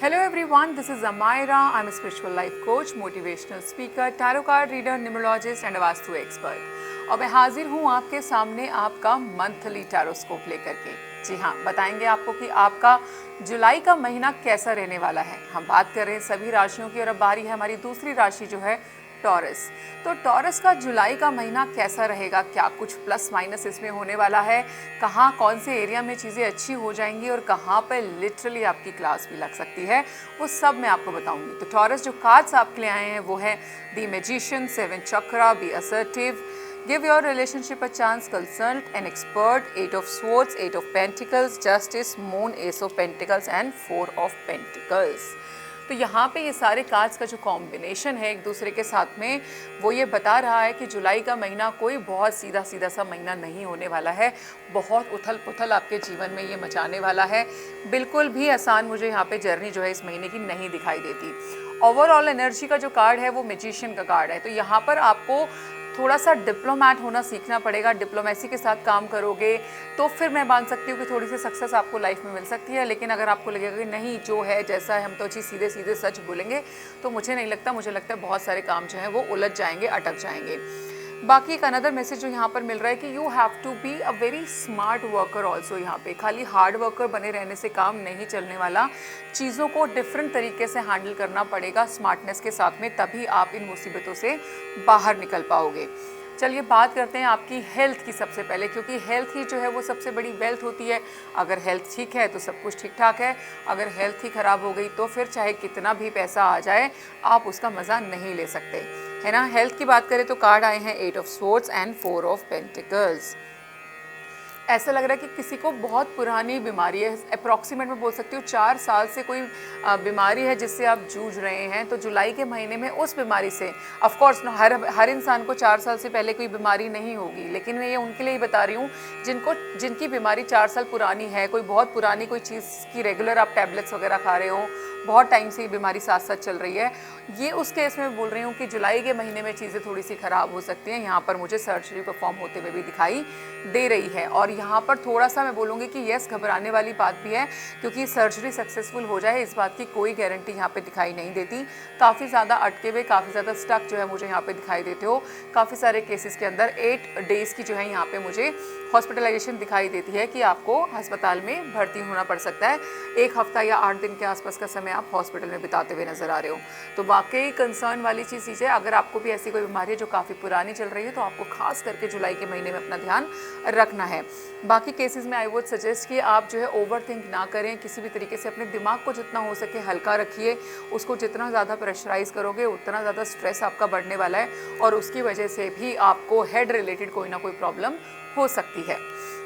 Hello everyone, this is Amaira. I'm a spiritual life coach, motivational speaker, tarot card reader, numerologist and a vastu expert. और मैं हाजिर हूँ आपके सामने आपका मंथली टैरोस्कोप लेकर के। जी हाँ, बताएंगे आपको कि आपका जुलाई का महीना कैसा रहने वाला है। हम बात कर रहे हैं सभी राशियों की और अब बारी है हमारी दूसरी राशि जो है टॉरस। तो टॉरस का जुलाई का महीना कैसा रहेगा, क्या कुछ प्लस माइनस इसमें होने वाला है, कहाँ कौन से एरिया में चीज़ें अच्छी हो जाएंगी और कहाँ पर लिटरली आपकी क्लास भी लग सकती है, वो सब मैं आपको बताऊंगी। तो टॉरस जो कार्ड्स आपके लिए आए हैं वो है the magician, 7 chakra, be assertive, give your relationship a chance, consult an expert, 8 of swords, 8 of pentacles, justice, moon, ace of pentacles and 4 of pentacles। तो यहाँ पे ये सारे कार्ड्स का जो कॉम्बिनेशन है एक दूसरे के साथ में वो ये बता रहा है कि जुलाई का महीना कोई बहुत सीधा सीधा सा महीना नहीं होने वाला है। बहुत उथल पुथल आपके जीवन में ये मचाने वाला है। बिल्कुल भी आसान मुझे यहाँ पे जर्नी जो है इस महीने की नहीं दिखाई देती। ओवरऑल एनर्जी का जो कार्ड है वो मैजिशियन का कार्ड है। तो यहाँ पर आपको थोड़ा सा डिप्लोमैट होना सीखना पड़ेगा। डिप्लोमेसी के साथ काम करोगे तो फिर मैं मान सकती हूँ कि थोड़ी सी सक्सेस आपको लाइफ में मिल सकती है। लेकिन अगर आपको लगेगा कि नहीं जो है जैसा है हम तो जी सीधे सीधे सच बोलेंगे, तो मुझे नहीं लगता, मुझे लगता है बहुत सारे काम जो हैं वो उलझ जाएंगे, अटक जाएंगे। बाकी एक अनदर मैसेज जो यहाँ पर मिल रहा है कि you have to be a very smart worker also. यहाँ पे खाली हार्ड वर्कर बने रहने से काम नहीं चलने वाला, चीज़ों को डिफरेंट तरीके से हैंडल करना पड़ेगा स्मार्टनेस के साथ में, तभी आप इन मुसीबतों से बाहर निकल पाओगे। चलिए बात करते हैं आपकी हेल्थ की सबसे पहले, क्योंकि हेल्थ ही जो है वो सबसे बड़ी वेल्थ होती है। अगर हेल्थ ठीक है तो सब कुछ ठीक ठाक है, अगर हेल्थ ही ख़राब हो गई तो फिर चाहे कितना भी पैसा आ जाए आप उसका मज़ा नहीं ले सकते, है ना। हेल्थ की बात करें तो कार्ड आए हैं 8 of swords and 4 of pentacles. ऐसा लग रहा है कि किसी को बहुत पुरानी बीमारी है, अप्रॉक्सीमेट में बोल सकती हूँ 4 साल से कोई बीमारी है जिससे आप जूझ रहे हैं। तो जुलाई के महीने में उस बीमारी से, ऑफ कोर्स हर इंसान को 4 साल से पहले कोई बीमारी नहीं होगी, लेकिन मैं ये उनके लिए ही बता रही हूँ जिनकी बीमारी 4 साल पुरानी है, कोई बहुत पुरानी कोई चीज़ की रेगुलर आप टैबलेट्स वगैरह खा रहे हो, बहुत टाइम से ये बीमारी साथ साथ चल रही है, ये उस केस में बोल रही हूँ कि जुलाई के महीने में चीज़ें थोड़ी सी ख़राब हो सकती हैं। यहाँ पर मुझे सर्जरी परफॉर्म होते हुए भी दिखाई दे रही है। और यहाँ पर थोड़ा सा मैं बोलूँगी कि यस, घबराने वाली बात भी है, क्योंकि सर्जरी सक्सेसफुल हो जाए इस बात की कोई गारंटी यहाँ पे दिखाई नहीं देती। काफ़ी ज़्यादा अटके हुए, काफ़ी ज़्यादा स्टक जो है मुझे यहाँ पे दिखाई देते हो। काफ़ी सारे केसेस के अंदर 8 डेज़ की जो है यहाँ पे मुझे हॉस्पिटलाइजेशन दिखाई देती है कि आपको अस्पताल में भर्ती होना पड़ सकता है। 1 हफ्ता या 8 दिन के आसपास का समय आप हॉस्पिटल में बिताते हुए नजर आ रहे हो। तो वाकई कंसर्न वाली चीज़ है। अगर आपको भी ऐसी कोई बीमारी है जो काफ़ी पुरानी चल रही है तो आपको खास करके जुलाई के महीने में अपना ध्यान रखना है। बाकी केसेस में आई वुड सजेस्ट कि आप जो है ओवर थिंक ना करें किसी भी तरीके से। अपने दिमाग को जितना हो सके हल्का रखिए। उसको जितना ज़्यादा प्रेशराइज करोगे उतना ज़्यादा स्ट्रेस आपका बढ़ने वाला है और उसकी वजह से भी आपको हेड रिलेटेड कोई ना कोई प्रॉब्लम हो सकती है।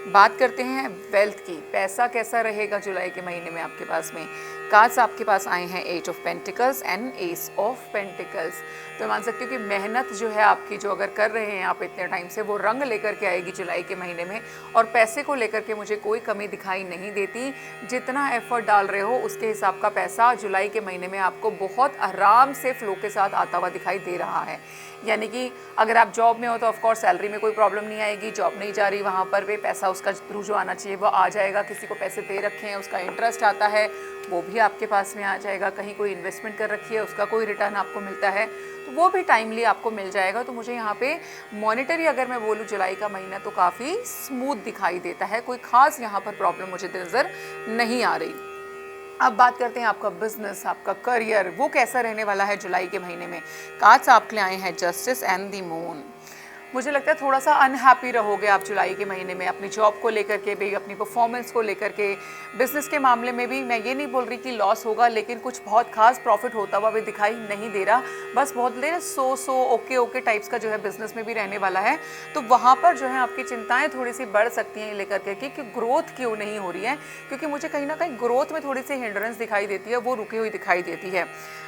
बात करते हैं वेल्थ की, पैसा कैसा रहेगा जुलाई के महीने में आपके पास में। कार्ड्स आपके पास आए हैं 8 of pentacles and S of pentacles. तो मान सकती हूँ कि मेहनत जो है आपकी, जो अगर कर रहे हैं आप इतने टाइम से, वो रंग लेकर के आएगी जुलाई के महीने में। और पैसे को लेकर के मुझे कोई कमी दिखाई नहीं देती। जितना एफर्ट डाल रहे हो उसके हिसाब का पैसा जुलाई के महीने में आपको बहुत आराम से फ्लो के साथ आता हुआ दिखाई दे रहा है। यानी कि अगर आप जॉब में हो तो ऑफकोर्स सैलरी में कोई प्रॉब्लम नहीं आएगी। जॉब नहीं जा रही वहाँ पर भी पैसा उसका थ्रू जो आना चाहिए वो आ जाएगा। किसी को पैसे दे रखे हैं उसका इंटरेस्ट आता है वो भी आपके पास में आ जाएगा। कहीं कोई इन्वेस्टमेंट कर रखी है उसका कोई रिटर्न आपको मिलता है तो वो भी टाइमली आपको मिल जाएगा। तो मुझे यहाँ पे मॉनेटरी अगर मैं बोलूँ जुलाई का महीना तो काफ़ी स्मूथ दिखाई देता है। कोई खास यहाँ पर प्रॉब्लम मुझे नज़र नहीं आ रही। अब बात करते हैं आपका बिजनेस, आपका करियर, वो कैसा रहने वाला है जुलाई के महीने में। कार्ड्स आपके लिए आए हैं जस्टिस एंड द मून। मुझे लगता है थोड़ा सा अनहैप्पी रहोगे आप जुलाई के महीने में, अपनी जॉब को लेकर के भी, अपनी परफॉर्मेंस को लेकर के। बिजनेस के मामले में भी मैं ये नहीं बोल रही कि लॉस होगा, लेकिन कुछ बहुत खास प्रॉफिट होता हुआ भी दिखाई नहीं दे रहा। बस बहुत देर ओके टाइप्स का जो है बिजनेस में भी रहने वाला है। तो वहाँ पर जो है आपकी चिंताएं थोड़ी सी बढ़ सकती हैं लेकर के कि ग्रोथ क्यों नहीं हो रही है, क्योंकि मुझे कहीं ना कहीं ग्रोथ में थोड़ी सी हिंड्रेंस दिखाई देती है, वो रुकी हुई दिखाई देती है।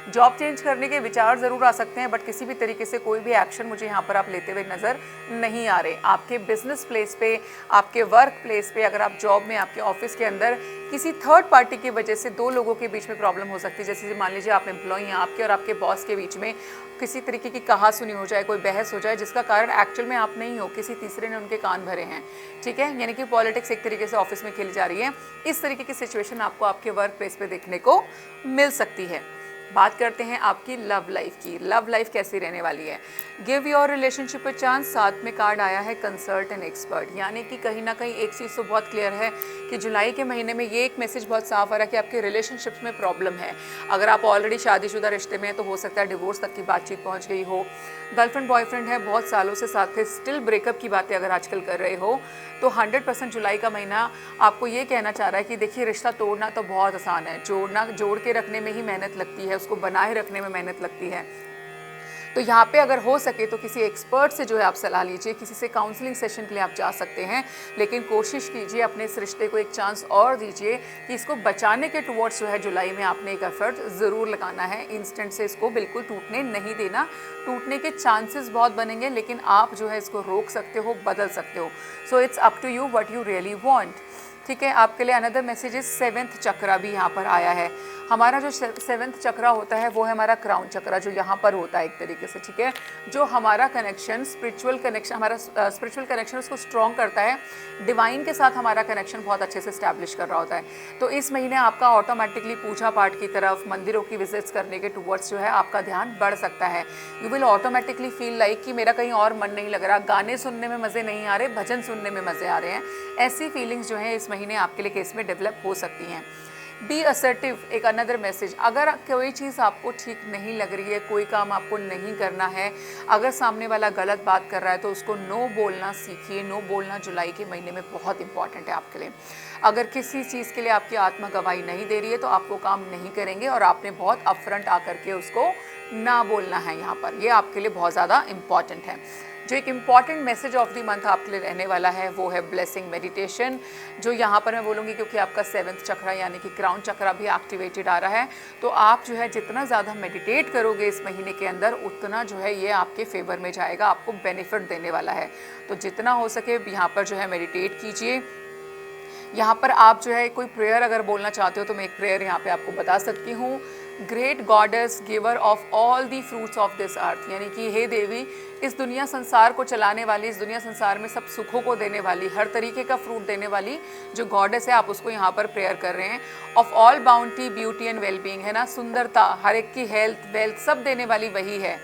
जॉब चेंज करने के विचार ज़रूर आ सकते हैं, बट किसी भी तरीके से कोई भी एक्शन मुझे यहाँ पर आप लेते हुए नज़र नहीं आ रहे। आपके बिजनेस प्लेस पे, आपके वर्क प्लेस पे, अगर आप जॉब में, आपके ऑफिस के अंदर किसी थर्ड पार्टी की वजह से दो लोगों के बीच में प्रॉब्लम हो सकती है। जैसे मान लीजिए आप एम्प्लॉई हैं, आपके और आपके बॉस के बीच में किसी तरीके की कहासुनी हो जाए, कोई बहस हो जाए, जिसका कारण एक्चुअल में आप नहीं हो, किसी तीसरे ने उनके कान भरे हैं, ठीक है, यानी कि पॉलिटिक्स एक तरीके से ऑफिस में खेली जा रही है। इस तरीके की सिचुएशन आपको आपके वर्क प्लेस पे देखने को मिल सकती है। बात करते हैं आपकी लव लाइफ की। लव लाइफ कैसी रहने वाली है? Give your relationship a chance. साथ में कार्ड आया है कंसल्ट एन एक्सपर्ट, यानी कि कहीं ना कहीं एक चीज़ तो बहुत क्लियर है कि जुलाई के महीने में ये एक मैसेज बहुत साफ आ रहा है कि आपके रिलेशनशिप्स में प्रॉब्लम है। अगर आप ऑलरेडी शादीशुदा रिश्ते में हैं तो हो सकता है डिवोर्स तक की बातचीत पहुंच गई हो। गर्लफ्रेंड बॉयफ्रेंड है, बहुत सालों से साथ थे, स्टिल ब्रेकअप की बातें अगर आजकल कर रहे हो तो 100% जुलाई का महीना आपको ये कहना चाह रहा है कि देखिए, रिश्ता तोड़ना तो बहुत आसान है, जोड़ के रखने में ही मेहनत लगती है, उसको बनाए रखने में मेहनत लगती है। तो यहाँ पे अगर हो सके तो किसी एक्सपर्ट से जो है आप सलाह लीजिए, किसी से काउंसलिंग सेशन के लिए आप जा सकते हैं, लेकिन कोशिश कीजिए अपने इस रिश्ते को एक चांस और दीजिए कि इसको बचाने के टुवर्ड्स जो है जुलाई में आपने एक एफर्ट ज़रूर लगाना है। इंस्टेंट से इसको बिल्कुल टूटने नहीं देना। टूटने के चांसेस बहुत बनेंगे, लेकिन आप जो है इसको रोक सकते हो, बदल सकते हो। So it's up to you what you really want, ठीक है। आपके लिए अनदर मैसेज इज 7th चक्रा भी यहाँ पर आया है। हमारा जो 7th चक्रा होता है वो है हमारा क्राउन चक्रा, जो यहाँ पर होता है एक तरीके से, ठीक है, जो हमारा कनेक्शन, स्पिरिचुअल कनेक्शन, हमारा स्पिरिचुअल कनेक्शन उसको स्ट्रॉन्ग करता है। डिवाइन के साथ हमारा कनेक्शन बहुत अच्छे से स्टैब्लिश कर रहा होता है। तो इस महीने आपका ऑटोमेटिकली पूजा पाठ की तरफ, मंदिरों की विजिट्स करने के टुवर्ड्स जो है आपका ध्यान बढ़ सकता है। You will automatically feel like कि मेरा कहीं और मन नहीं लग रहा, गाने सुनने में मज़े नहीं आ रहे, भजन सुनने में मज़े आ रहे हैं। ऐसी फीलिंग्स जो है इस महीने आपके लिए केस में डेवलप हो सकती हैं। बी असर्टिव, एक अनदर मैसेज। अगर कोई चीज़ आपको ठीक नहीं लग रही है, कोई काम आपको नहीं करना है, अगर सामने वाला गलत बात कर रहा है तो उसको नो बोलना सीखिए। नो बोलना जुलाई के महीने में बहुत इंपॉर्टेंट है आपके लिए। अगर किसी चीज़ के लिए आपकी आत्मा गवाही नहीं दे रही है तो आपको काम नहीं करेंगे, और आपने बहुत अपफ्रंट आकर के उसको ना बोलना है। यहाँ पर ये आपके लिए बहुत ज़्यादा इम्पॉर्टेंट है। जो एक important message of the month आपके लिए रहने वाला है वो है ब्लेसिंग मेडिटेशन, जो यहाँ पर मैं बोलूँगी क्योंकि आपका 7th चक्रा यानी कि क्राउन चक्रा भी एक्टिवेटेड आ रहा है। तो आप जो है जितना ज़्यादा मेडिटेट करोगे इस महीने के अंदर, उतना जो है ये आपके फेवर में जाएगा, आपको बेनिफिट देने वाला है। तो जितना हो सके यहाँ पर जो है मेडिटेट कीजिए। यहाँ पर आप जो है कोई प्रेयर अगर बोलना चाहते हो तो मैं एक प्रेयर यहाँ पे आपको बता सकती हूँ। Great goddess, giver of all the fruits of this earth, यानी कि हे देवी, इस दुनिया संसार को चलाने वाली, इस दुनिया संसार में सब सुखों को देने वाली, हर तरीके का फ्रूट देने वाली जो गॉडेस है, आप उसको यहाँ पर प्रेयर कर रहे हैं। Of all bounty, beauty and wellbeing, है ना, सुंदरता, हर एक की हेल्थ, वेल्थ सब देने वाली वही है।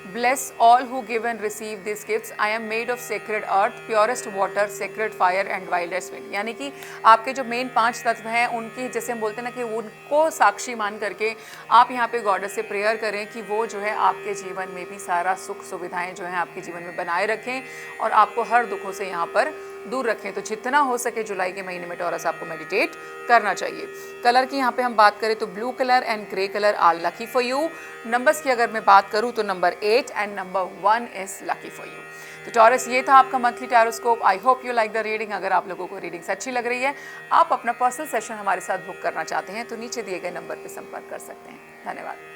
Bless all who give and receive these gifts. I am made of sacred earth, purest water, sacred fire and wildest wind. यानी कि आपके जो मेन 5 तत्व हैं उनकी, जैसे हम बोलते हैं ना, कि उनको साक्षी मान करके आप यहाँ पे गॉडेस से प्रेयर करें कि वो जो है आपके जीवन में भी सारा सुख सुविधाएं जो हैं आपके जीवन में बनाए रखें और आपको हर दुखों से यहाँ पर दूर रखें। तो जितना हो सके जुलाई के महीने में टॉरस आपको मेडिटेट करना चाहिए। कलर की यहाँ पे हम बात करें तो blue colour and grey colour are lucky for you. Numbers की अगर मैं बात करूँ तो number 8 and number 1 is lucky for you. तो टॉरस, ये था आपका monthly tarotscope. I hope you like the reading. अगर आप लोगों को रीडिंग्स अच्छी लग रही है, आप अपना पर्सनल सेशन हमारे साथ बुक करना चाहते हैं तो नीचे दिए गए नंबर पर संपर्क कर सकते हैं। धन्यवाद।